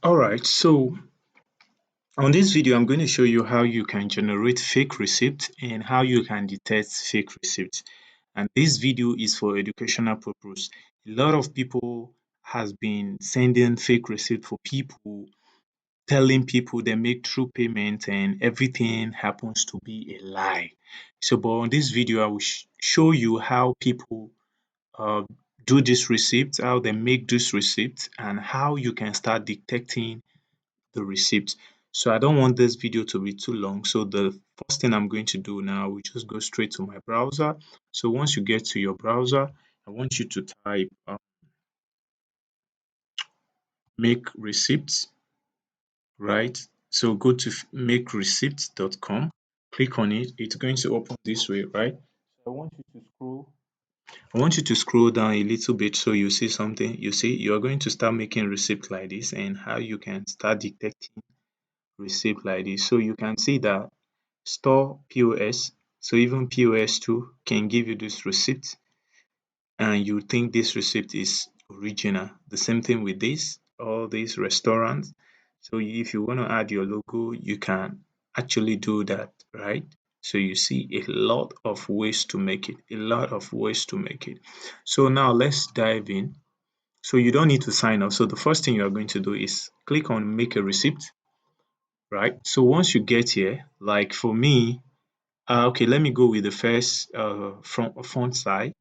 Alright, so on this video, I'm going to show you how you can generate fake receipts and how you can detect fake receipts. And this video is for educational purpose. A lot of people has been sending fake receipt for people, telling people they make true payment and everything happens to be a lie. So, but on this video, I will show you how people uh, do this receipt, how they make this receipt, and how you can start detecting the receipt. So I don't want this video to be too long. So the first thing I'm going to do now, we just go straight to my browser. So once you get to your browser, I want you to type make receipts, right? So go to makereceipts.com, click on it. It's going to open this way, right? So I want you to scroll down a little bit so you see something. You see, you're going to start making receipts like this and how you can start detecting receipt like this. So you can see that store POS, so even POS too can give you this receipt and you think this receipt is original. The same thing with this, all these restaurants. So if you want to add your logo, you can actually do that, right? So you see a lot of ways to make it, a lot of ways to make it. So now let's dive in. So you don't need to sign up. So the first thing you are going to do is click on make a receipt, right? So once you get here, like for me, okay, let me go with the first font style.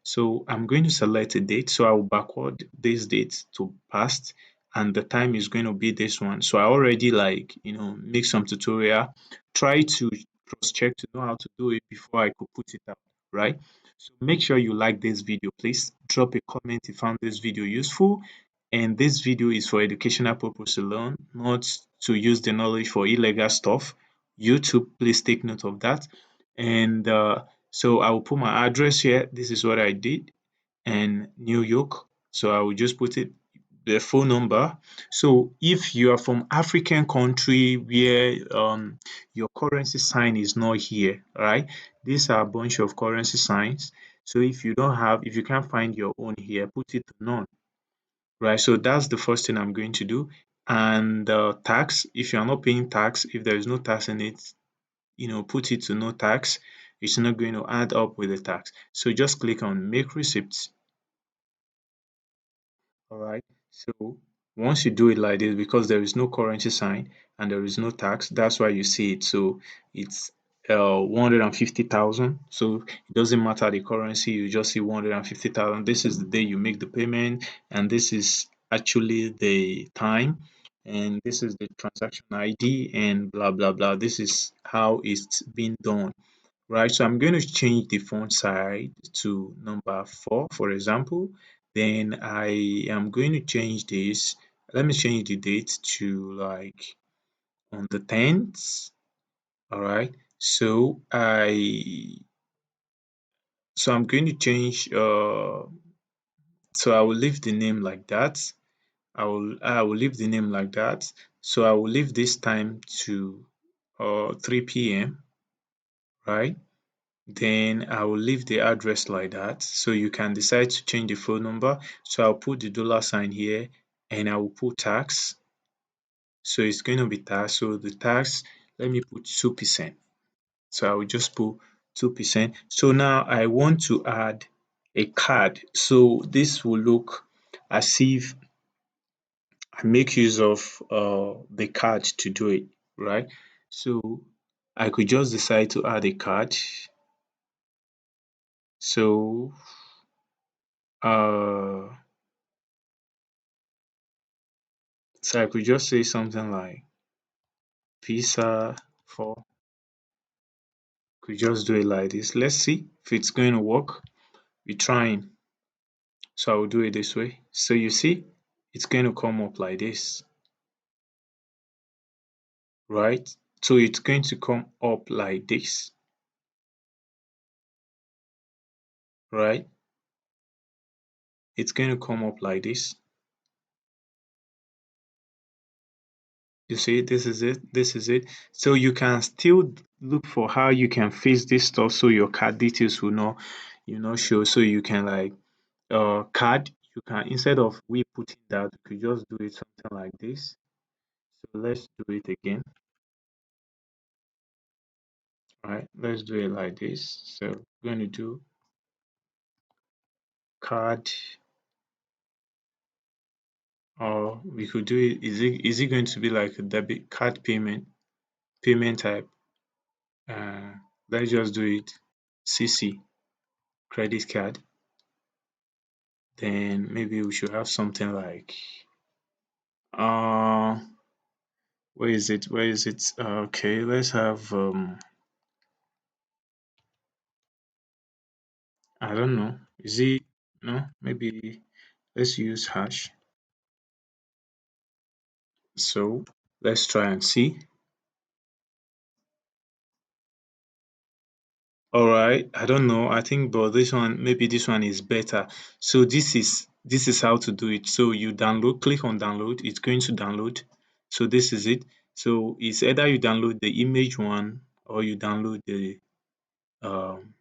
So I'm going to select a date. So I will backward this date to past and the time is going to be this one. So I already make some tutorial, try to cross check to know how to do it before I could put it out, right? So make sure you like this video. Please drop a comment if you found this video useful. And this video is for educational purpose alone, not to use the knowledge for illegal stuff. YouTube, please take note of that. And so I will put my address here. This is what I did, and New York. So I will just put it the phone number. So if you are from African country where your currency sign is not here, right? These are a bunch of currency signs. So if you can't find your own here, put it to none, right? So that's the first thing I'm going to do. And tax, if you are not paying tax, if there is no tax in it, put it to no tax. It's not going to add up with the tax. So just click on make receipts. All right. So once you do it like this, because there is no currency sign and there is no tax, that's why you see it. So it's 150,000. So it doesn't matter the currency, you just see 150,000. This is the day you make the payment, and this is actually the time, and this is the transaction ID, and blah blah blah. This is how it's been done. Right, so I'm going to change the font size to number 4, for example. Then I am going to change this. Let me change the date to like on the 10th. All right. So I'm going to change so I will leave the name like that. I will leave the name like that. So I will leave this time to 3 p.m. right? Then I will leave the address like that. So you can decide to change the phone number. So I'll put the dollar sign here and I will put tax. So it's going to be tax. So the tax, let me put 2%. So I will just put 2%. So now I want to add a card. So this will look as if I make use of the card to do it, right? So I could just decide to add a card. So uh So I could just say something like visa for, could just do it like this. Let's see if it's going to work. We're trying. So I will do it this way. So you see, it's going to come up like this, right? So it's going to come up like this, right? It's going to come up like this. You see, this is it. This is it. So you can still look for how you can fix this stuff so your card details will not show. So you can like card, you can, instead of we putting that, we could just do it something like this. So let's do it again. All right, let's do it like this. So we're going to do card, or we could do it. Is it going to be like a debit card payment type? Uh, let's just do it CC, credit card. Then maybe we should have something like uh where is it? Where is it? Okay, let's have I don't know. Is it no? Maybe let's use hash. So let's try and see. All right, I don't know. I think, but this one, maybe this one is better. So this is how to do it. So you download, click on download. It's going to download. So this is it. So it's either you download the image one or you download um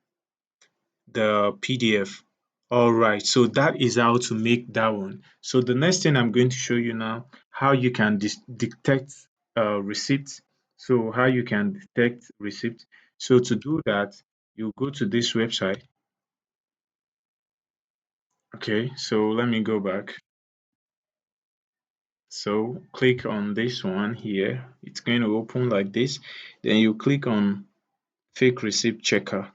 the PDF. All right, so that is how to make that one. So the next thing I'm going to show you now, how you can detect receipts. So how you can detect receipts. So to do that, you go to this website. Okay, so let me go back. So click on this one here. It's going to open like this. Then you click on fake receipt checker.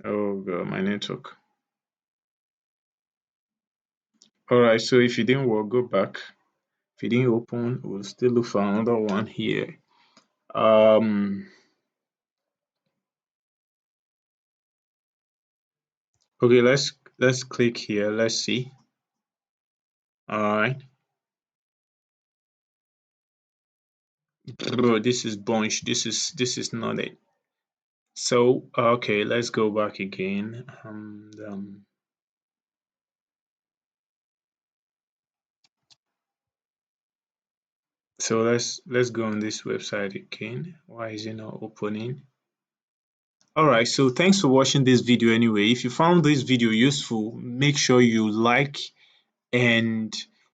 Oh god, my network. All right, so if it didn't work, go back. If it didn't open, we'll still look for another one here. Um, okay, let's click here. Let's see. All right. Bro, this is bunch. This is not it. So okay, let's go back again. So let's go on this website again. Why is it not opening? All right, so thanks for watching this video anyway. If you found this video useful, make sure you like and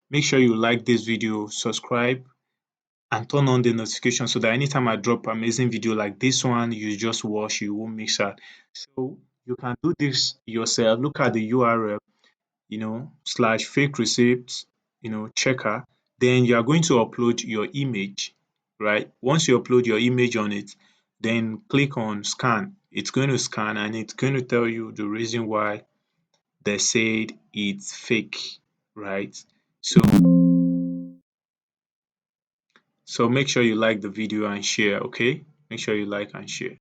make sure you like this video, subscribe and turn on the notification so that anytime I drop amazing video like this one, you just watch, you won't miss out. So you can do this yourself. Look at the URL, slash fake receipt, checker. Then you are going to upload your image, right? Once you upload your image on it, then click on scan. It's going to scan and it's going to tell you the reason why they said it's fake, right? So make sure you like the video and share, okay? Make sure you like and share.